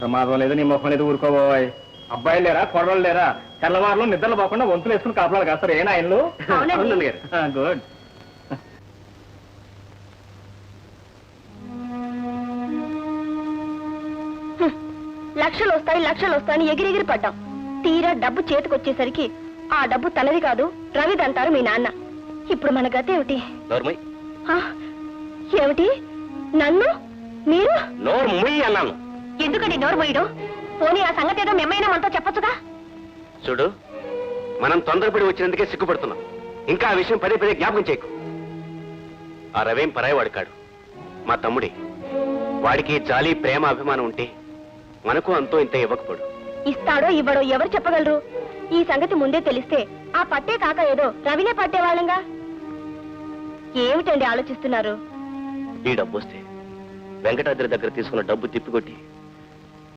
ప్రమాదం లేదు, నీ ముఖం లేదు, ఊరుకోబోయ్. అబ్బాయిలు లేరా, కొడవలు లేరా? తెల్లవారులు నిద్రలు పోకుండా వంతులు వేసుకుని కాపలాలు కాస్తారు. ఏనా ఆయనలు? గుడ్. లక్షలు వస్తాయని ఎగిరెగిరి పడ్డాం. తీరా డబ్బు చేతికొచ్చేసరికి ఆ డబ్బు తనది కాదు, రవిదంటారు మీ నాన్న. ఇప్పుడు మన గత ఏమిటి? ఏమిటి? నన్ను మీరు అన్నాను. ఎందుకండి నోరు మొయ్యడం? పోనీ ఆ సంగతి ఏదో మేమైనా మనతో చెప్పొచ్చుగా. చూడు, మనం తొందరపడి వచ్చినందుకే సిగ్గుపడుతున్నాం. ఇంకా ఆ విషయం పదే పదే జ్ఞాపకం చేయకు. ఆ రవేం పరాయవాడు కాడు, మా తమ్ముడే. వాడికి జాలి, ప్రేమ, అభిమానం ఉంటే మనకు అంతో ఇంత ఇవ్వకపోడు. ఇస్తాడో ఇవ్వడో ఎవరు చెప్పగలరు? ఈ సంగతి ముందే తెలిస్తే ఆ పట్టే కాక ఏదో రవినే పట్టేవాళ్ళంగా. ఏమిటండి ఆలోచిస్తున్నారు? ఈ డబ్బు వస్తే వెంకటాద్రి దగ్గర తీసుకున్న డబ్బు తిప్పికొట్టి